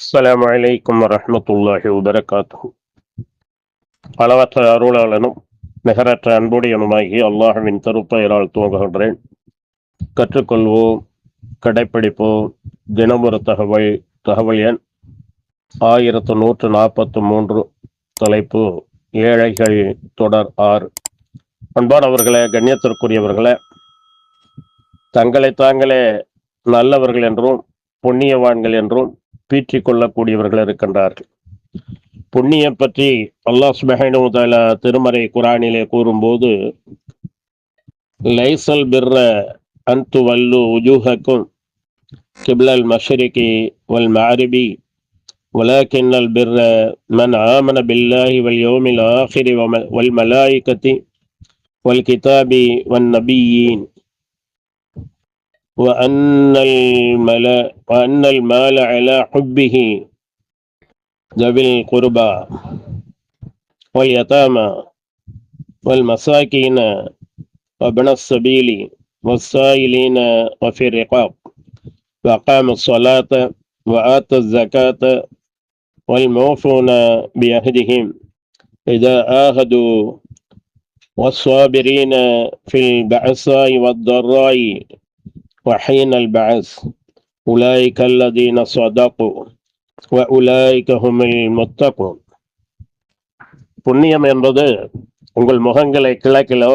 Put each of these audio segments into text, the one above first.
அஸ்ஸலாமு அலைக்கும் வரஹ்மத்துல்லாஹி வபரகாத்துஹு. அளவற்ற அருளாளனும் நிகரற்ற அன்புடையனுமாகி அல்லாஹ்வின் திருப்பெயரால் துவங்குகின்றேன். கற்றுக்கொள்வோம், கடைப்பிடிப்போம். தினமொரு தகவல் எண் 1143. தலைப்பு ஏழைகள் தொடர் 6. அன்பானவர்களே, கண்ணியத்திற்குரியவர்களே, தங்களை தாங்களே நல்லவர்கள் என்றும் புண்ணியவான்கள் என்றும் பீற்றிக் கொள்ளக்கூடியவர்கள் இருக்கின்றார்கள். புண்ணியம் பற்றி அல்லாஹ் சுப்ஹானஹு வ தஆலா திருமறை குர்ஆனிலே கூறும்போது, லைஸல் பிர்ர அன் துவல்லு வுஜூஹக்கும் கிப்லல் மஷ்ரிகி வல் மஅரிபி வலாக்கின்னல் பிர்ர மன் ஆமன பில்லாஹி வல் யௌமில் ஆখিরি வல் மலாயிகத்தி வல் கிதாபி வன் நபியீன் وأن المال على حبه ذوي القربى واليتامى والمساكين وابن السبيل والسائلين وفي الرقاب وأقام الصلاة وآتى الزكاة والموفون بعهدهم إذا عاهدوا والصابرين في البأساء والضراء وحين البعث أولئك الذين صدقوا وأولئك هم المتقون. புண்ணியம் என்பது உங்கள் முகங்களை கிழக்கிலோ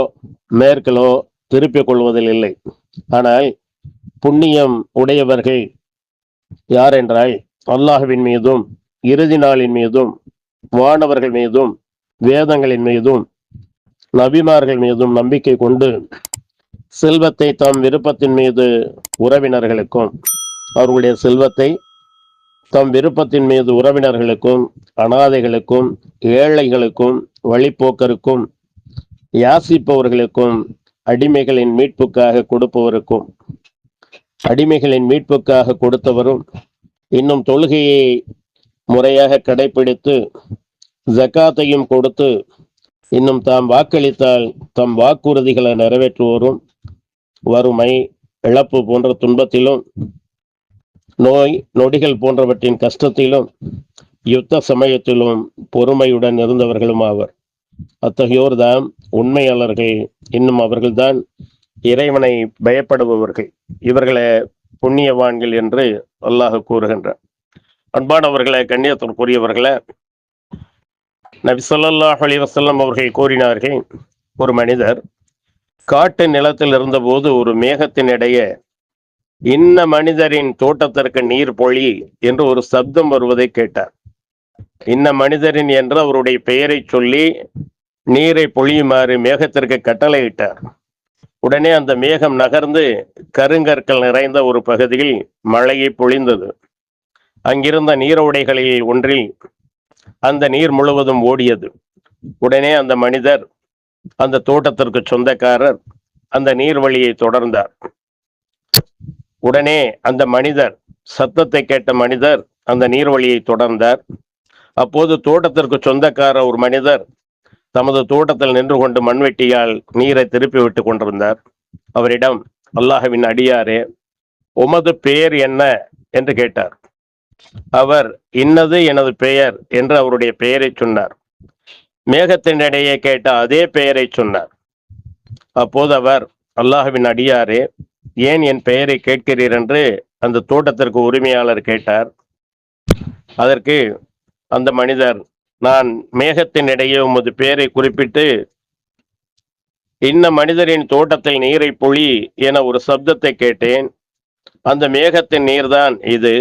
மேற்கிலோ திருப்பிக் கொள்வதில் இல்லை. ஆனால் புண்ணியம் உடையவர்கள் யார் என்றால், அல்லாஹ்வின் மீதும் இறுதி நாளின் மீதும் வானவர்கள் மீதும் வேதங்களின் மீதும் நபிமார்கள் மீதும் நம்பிக்கை கொண்டு செல்வத்தை தம் விருப்பத்தின் மீது உறவினர்களுக்கும், அவர்களுடைய செல்வத்தை தம் விருப்பத்தின் மீது உறவினர்களுக்கும், அனாதைகளுக்கும், ஏழைகளுக்கும், வழிப்போக்கருக்கும், யாசிப்பவர்களுக்கும், அடிமைகளின் மீட்புக்காக கொடுப்பவருக்கும், அடிமைகளின் மீட்புக்காக கொடுத்தவரும், இன்னும் தொழுகையை முறையாக கடைபிடித்து ஜக்காத்தையும் கொடுத்து இன்னும் தாம் வாக்களித்தால் தம் வாக்குறுதிகளை நிறைவேற்றுவோரும், வறுமை, இழப்பு போன்ற துன்பத்திலும், நோய் நொடிகள் போன்றவற்றின் கஷ்டத்திலும், யுத்த சமயத்திலும் பொறுமையுடன் இருந்தவர்களும் ஆவர். அத்தகையோர் தான் உண்மையாளர்கள். இன்னும் அவர்கள்தான் இறைவனை பயப்படுபவர்கள். இவர்களே புண்ணியவான்கள் என்று அல்லாஹ் கூறுகின்றார். அன்பானவர்களே, கண்ணியத்திற்குரியவர்களே, நபி ஸல்லல்லாஹு அலைஹி வஸல்லம் அவர்கள் கூறினார்கள், ஒரு மனிதர் காட்டு நிலத்தில் இருந்தபோது ஒரு மேகத்தின் இடையே இன்ன மனிதரின் தோட்டத்திற்கு நீர் பொழி என்று ஒரு சப்தம் வருவதை கேட்டார். இன்ன மனிதரின் என்று அவருடைய பெயரை சொல்லி நீரை பொழியுமாறு மேகத்திற்கு கட்டளையிட்டார். உடனே அந்த மேகம் நகர்ந்து கருங்கற்கள் நிறைந்த ஒரு பகுதியில் மழையை பொழிந்தது. அங்கிருந்த நீரோடைகளில் ஒன்றில் அந்த நீர் முழுவதும் ஓடியது. உடனே அந்த மனிதர், அந்த தோட்டத்திற்கு சொந்தக்காரர், அந்த நீர்வழியை தொடர்ந்தார். உடனே அந்த மனிதர், சத்தத்தை கேட்ட மனிதர் அந்த நீர்வழியை தொடர்ந்தார். அப்போது தோட்டத்திற்கு சொந்தக்காரர் ஒரு மனிதர் தமது தோட்டத்தில் நின்று கொண்டு மண்வெட்டியால் நீரை திருப்பி விட்டு கொண்டிருந்தார். அவரிடம், அல்லாஹ்வின் அடியாரே, உமது பெயர் என்ன என்று கேட்டார். அவர், இன்னது எனது பெயர் என்று அவருடைய பெயரை சொன்னார். மேகத்தினிடையே கேட்ட அதே பெயரை சொன்னார். அப்போது அவர், அல்லாஹ்வின் அடியாரே, ஏன் என் பெயரை கேட்கிறீர் என்று அந்த தோட்டத்திற்கு உரிமையாளர் கேட்டார். அதற்கு அந்த மனிதர், நான் மேகத்தினிடையே உமது பெயரை குறிப்பிட்டு இன்ன மனிதரின் தோட்டத்தில் நீரை பொழி என ஒரு சப்தத்தை கேட்டேன். அந்த மேகத்தின் நீர்தான் இது.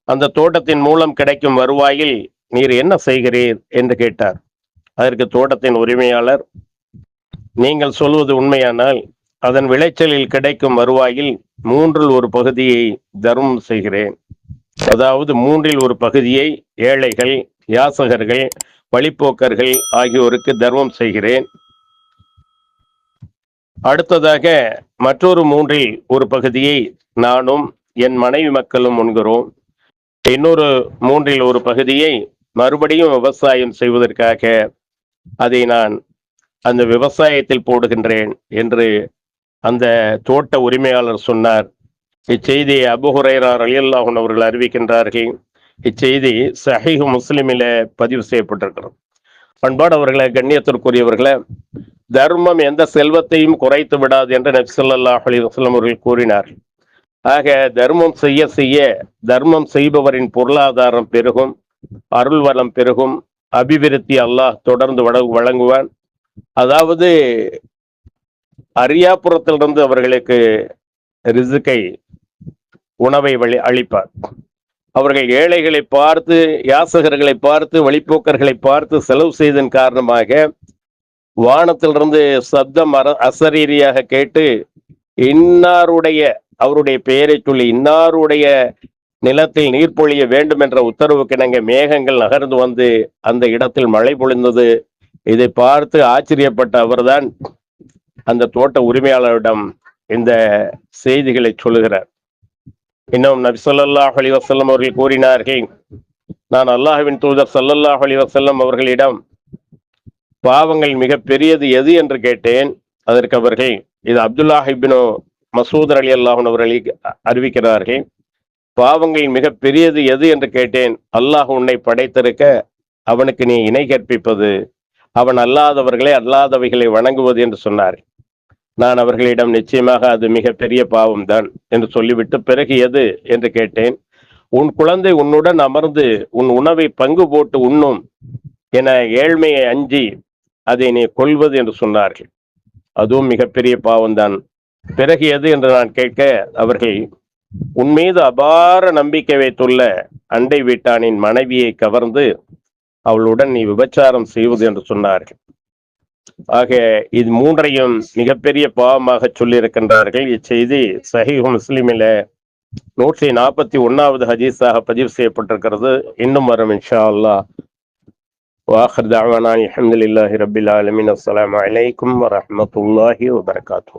அந்த தோட்டத்தின் மூலம் கிடைக்கும் வருவாயில் நீர் என்ன செய்கிறீர் என்று கேட்டார். அதற்கு தோட்டத்தின் உரிமையாளர், நீங்கள் சொல்வது உண்மையானால் அதன் விளைச்சலில் கிடைக்கும் வருவாயில் 1/3 பகுதியை தர்மம் செய்கிறேன். அதாவது 1/3 பகுதியை ஏழைகள், யாசகர்கள், வழிப்போக்கர்கள் ஆகியோருக்கு தர்மம் செய்கிறேன். அடுத்ததாக மற்றொரு 1/3 பகுதியை நானும் என் மனைவி மக்களும் உண்கிறோம். இன்னொரு 1/3 பகுதியை மறுபடியும் விவசாயம் செய்வதற்காக அதை நான் அந்த விவசாயத்தில் போடுகின்றேன் என்று அந்த தோட்ட உரிமையாளர் சொன்னார். இச்செய்தியை அபூ ஹுரைரா ரலியல்லாஹு அன்ஹு அவர்கள் அறிவிக்கின்றார்கள். இச்செய்தி சஹீஹ் முஸ்லிமில பதிவு செய்யப்பட்டிருக்கிறது. பண்பாடவர்களை, கண்ணியத்திற்குரியவர்களை, தர்மம் எந்த செல்வத்தையும் குறைத்து விடாது என்று நபி ஸல்லல்லாஹு அலைஹி வஸல்லம் அவர்கள் கூறினார். ஆக தர்மம் செய்ய செய்ய தர்மம் செய்பவரின் பொருளாதாரம் பெருகும், அருள் வளம் பெருகும், அபிவிருத்தி அல்லாஹ் தொடர்ந்து வழங்குவான். அதாவது அரியாபுரத்திலிருந்து அவர்களுக்கு ரிசுக்கை, உணவை அளிப்பார். அவர்கள் ஏழைகளை பார்த்து, யாசகர்களை பார்த்து, வழிப்போக்கர்களை பார்த்து செலவு செய்ததன் காரணமாக வானத்திலிருந்து சப்தம் அசரீரியாக கேட்டு, இன்னாருடைய, அவருடைய பெயரை சொல்லி, இன்னாருடைய நிலத்தில் நீர் பொழிய வேண்டும் என்ற உத்தரவுக்கு இணங்க மேகங்கள் நகர்ந்து வந்து அந்த இடத்தில் மழை பொழிந்தது. இதை பார்த்து ஆச்சரியப்பட்ட அவர்தான் அந்த தோட்ட உரிமையாளரிடம் இந்த செய்திகளை சொல்லுகிறார். இன்னும் நபி ஸல்லல்லாஹு அலைஹி வஸல்லம் அவர்கள் கூறினார்கள், நான் அல்லாஹ்வின் தூதர் ஸல்லல்லாஹு அலைஹி வஸல்லம் அவர்களிடம் பாவங்கள் மிக பெரியது எது என்று கேட்டேன். அதற்கு அவர்கள், இது அப்துல்லாஹ் இப்னு மசூத் ரலியல்லாஹு அன்ஹு அவர்கள் அறிவிக்கிறார்கள், பாவங்கள் மிக பெரியது எது என்று கேட்டேன். அல்லாஹ் உன்னை படைத்திருக்க அவனுக்கு நீ இணை கற்பிப்பது, அவன் அல்லாதவர்களை அல்லாதவைகளை வணங்குவது என்று சொன்னார். நான் அவர்களிடம், நிச்சயமாக அது மிக பெரிய பாவம் தான் என்று சொல்லிவிட்டு, பிறகு எது என்று கேட்டேன். உன் குழந்தை உன்னுடன் அமர்ந்து உன் உணவை பங்கு போட்டு உண்ணும் என ஏழ்மையை அஞ்சி அதை நீ கொள்வது என்று சொன்னார்கள். அதுவும் மிகப்பெரிய பாவம்தான். பிறகு எது என்று நான் கேட்க, அவர்கள் உன் மீது அபார நம்பிக்கை வைத்துள்ள அண்டை வீட்டானின் மனைவியை கவர்ந்து அவளுடன் நீ விபச்சாரம் செய்வது என்று சொன்னார்கள். ஆக இது மூன்றையும் மிகப்பெரிய பாவமாக சொல்லியிருக்கின்றார்கள். இச்செய்தி சஹீஹ் முஸ்லிமில 141வது ஹதீஸாக பதிவு செய்யப்பட்டிருக்கிறது. இன்னும் வரும் இன்ஷா அல்லாஹ். وآخر دعوانا الحمد لله رب العالمين. السلام عليكم ورحمة الله وبركاته.